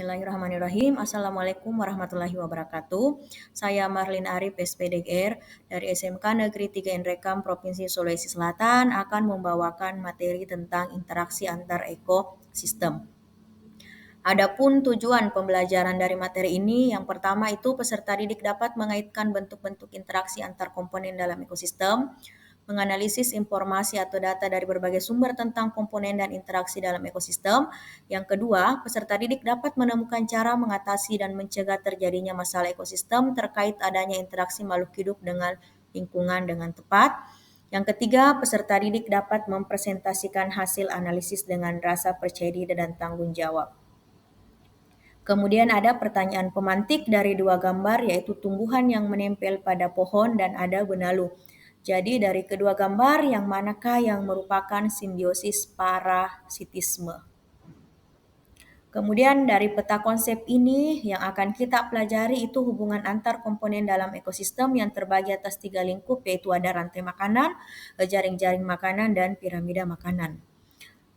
Bismillahirrahmanirrahim. Assalamualaikum warahmatullahi wabarakatuh. Saya Marlin Arif, SPDGR, dari SMK Negeri 3 Nrekam, Provinsi Sulawesi Selatan, akan membawakan materi tentang interaksi antar ekosistem. Adapun tujuan pembelajaran dari materi ini, yang pertama itu peserta didik dapat mengaitkan bentuk-bentuk interaksi antar komponen dalam ekosistem, menganalisis informasi atau data dari berbagai sumber tentang komponen dan interaksi dalam ekosistem. Yang kedua, peserta didik dapat menemukan cara mengatasi dan mencegah terjadinya masalah ekosistem terkait adanya interaksi makhluk hidup dengan lingkungan dengan tepat. Yang ketiga, peserta didik dapat mempresentasikan hasil analisis dengan rasa percaya diri dan tanggung jawab. Kemudian ada pertanyaan pemantik dari dua gambar, yaitu tumbuhan yang menempel pada pohon dan ada benalu. Jadi dari kedua gambar, yang manakah yang merupakan simbiosis parasitisme? Kemudian dari peta konsep ini yang akan kita pelajari itu hubungan antar komponen dalam ekosistem yang terbagi atas 3 lingkup, yaitu ada rantai makanan, jaring-jaring makanan, dan piramida makanan.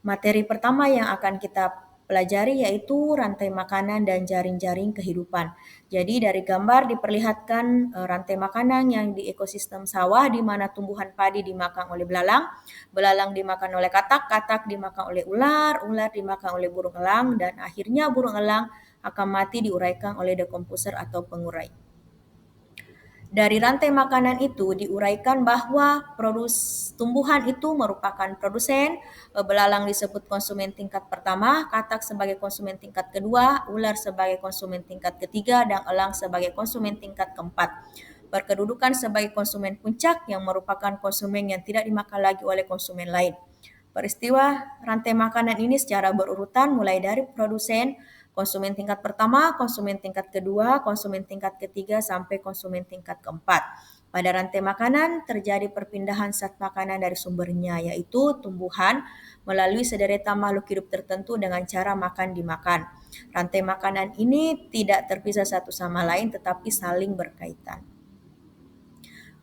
Materi pertama yang akan kita pelajari yaitu rantai makanan dan jaring-jaring kehidupan. Jadi dari gambar diperlihatkan rantai makanan yang di ekosistem sawah di mana tumbuhan padi dimakan oleh belalang, belalang dimakan oleh katak, katak dimakan oleh ular, ular dimakan oleh burung elang, dan akhirnya burung elang akan mati diuraikan oleh decomposer atau pengurai. Dari rantai makanan itu diuraikan bahwa tumbuhan itu merupakan produsen, belalang disebut konsumen tingkat pertama, katak sebagai konsumen tingkat kedua, ular sebagai konsumen tingkat ketiga, dan elang sebagai konsumen tingkat keempat. Berkedudukan sebagai konsumen puncak yang merupakan konsumen yang tidak dimakan lagi oleh konsumen lain. Peristiwa rantai makanan ini secara berurutan mulai dari produsen, konsumen tingkat pertama, konsumen tingkat kedua, konsumen tingkat ketiga, sampai konsumen tingkat keempat. Pada rantai makanan terjadi perpindahan zat makanan dari sumbernya, yaitu tumbuhan, melalui sederetan makhluk hidup tertentu dengan cara makan dimakan. Rantai makanan ini tidak terpisah satu sama lain tetapi saling berkaitan.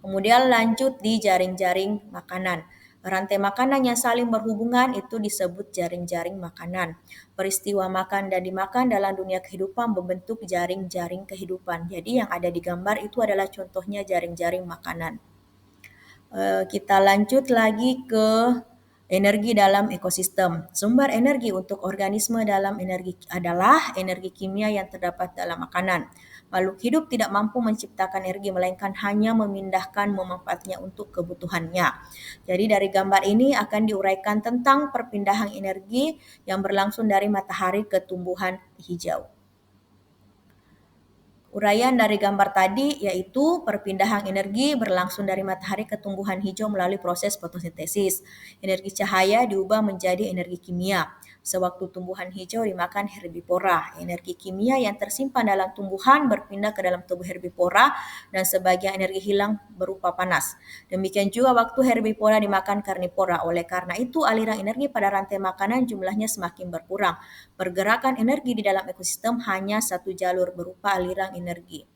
Kemudian lanjut di jaring-jaring makanan. Rantai makanan yang saling berhubungan itu disebut jaring-jaring makanan. Peristiwa makan dan dimakan dalam dunia kehidupan membentuk jaring-jaring kehidupan. Jadi yang ada di gambar itu adalah contohnya jaring-jaring makanan. Kita lanjut lagi ke energi dalam ekosistem. Sumber energi untuk organisme dalam energi adalah energi kimia yang terdapat dalam makanan. Makhluk hidup tidak mampu menciptakan energi, melainkan hanya memindahkan memanfaatnya untuk kebutuhannya. Jadi dari gambar ini akan diuraikan tentang perpindahan energi yang berlangsung dari matahari ke tumbuhan hijau. Uraian dari gambar tadi yaitu perpindahan energi berlangsung dari matahari ke tumbuhan hijau melalui proses fotosintesis. Energi cahaya diubah menjadi energi kimia. Sewaktu tumbuhan hijau dimakan herbivora, energi kimia yang tersimpan dalam tumbuhan berpindah ke dalam tubuh herbivora dan sebagian energi hilang berupa panas. Demikian juga waktu herbivora dimakan karnivora. Oleh karena itu, aliran energi pada rantai makanan jumlahnya semakin berkurang. Pergerakan energi di dalam ekosistem hanya satu jalur berupa aliran energi.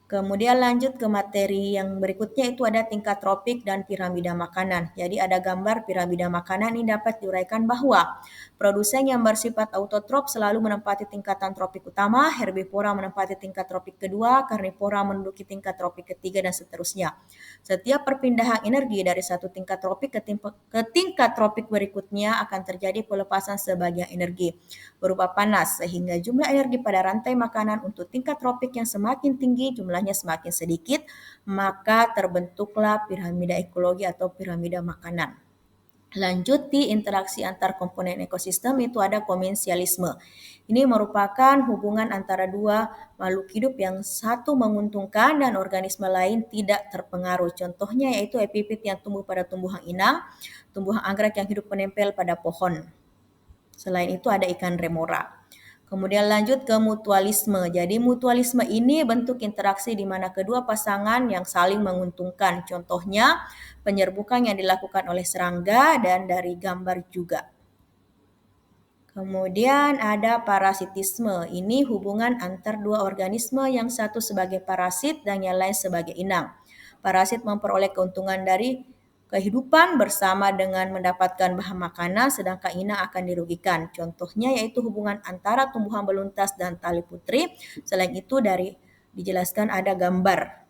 Kemudian lanjut ke materi yang berikutnya itu ada tingkat tropik dan piramida makanan. Jadi ada gambar piramida makanan ini dapat diuraikan bahwa produsen yang bersifat autotrof selalu menempati tingkatan tropik utama, herbivora menempati tingkat tropik kedua, karnivora menduduki tingkat tropik ketiga, dan seterusnya. Setiap perpindahan energi dari satu tingkat tropik ke tingkat tropik berikutnya akan terjadi pelepasan sebagian energi berupa panas, sehingga jumlah energi pada rantai makanan untuk tingkat tropik yang semakin tinggi jumlahnya semakin sedikit, maka terbentuklah piramida ekologi atau piramida makanan. Lanjut di interaksi antar komponen ekosistem itu ada komensialisme. Ini merupakan hubungan antara dua makhluk hidup yang satu menguntungkan dan organisme lain tidak terpengaruh. Contohnya yaitu epifit yang tumbuh pada tumbuhan inang, tumbuhan anggrek yang hidup menempel pada pohon. Selain itu ada ikan remora. Kemudian lanjut ke mutualisme. Jadi mutualisme ini bentuk interaksi di mana kedua pasangan yang saling menguntungkan. Contohnya penyerbukan yang dilakukan oleh serangga dan dari gambar juga. Kemudian ada parasitisme. Ini hubungan antar dua organisme yang satu sebagai parasit dan yang lain sebagai inang. Parasit memperoleh keuntungan dari kehidupan bersama dengan mendapatkan bahan makanan, sedangkan inang akan dirugikan. Contohnya yaitu hubungan antara tumbuhan beluntas dan tali putri. Selain itu dijelaskan ada gambar.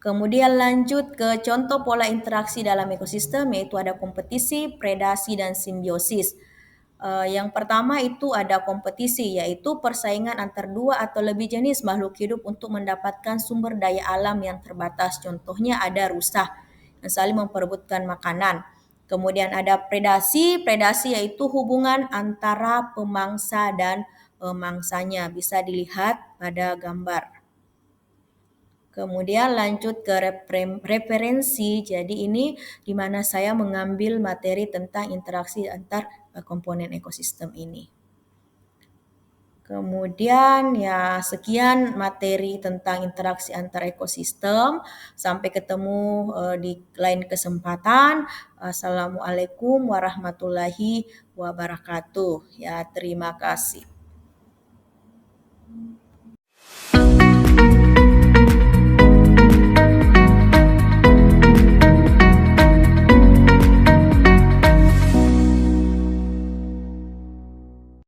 Kemudian lanjut ke contoh pola interaksi dalam ekosistem, yaitu ada kompetisi, predasi, dan simbiosis. Yang pertama itu ada kompetisi, yaitu persaingan antar dua atau lebih jenis makhluk hidup untuk mendapatkan sumber daya alam yang terbatas. Contohnya ada rusa yang saling memperebutkan makanan. Kemudian ada predasi, yaitu hubungan antara pemangsa dan mangsanya, bisa dilihat pada gambar. Kemudian lanjut ke referensi. Jadi ini di mana saya mengambil materi tentang interaksi antar komponen ekosistem ini. Kemudian ya sekian materi tentang interaksi antar ekosistem. Sampai ketemu di lain kesempatan. Assalamualaikum warahmatullahi wabarakatuh. Ya, terima kasih.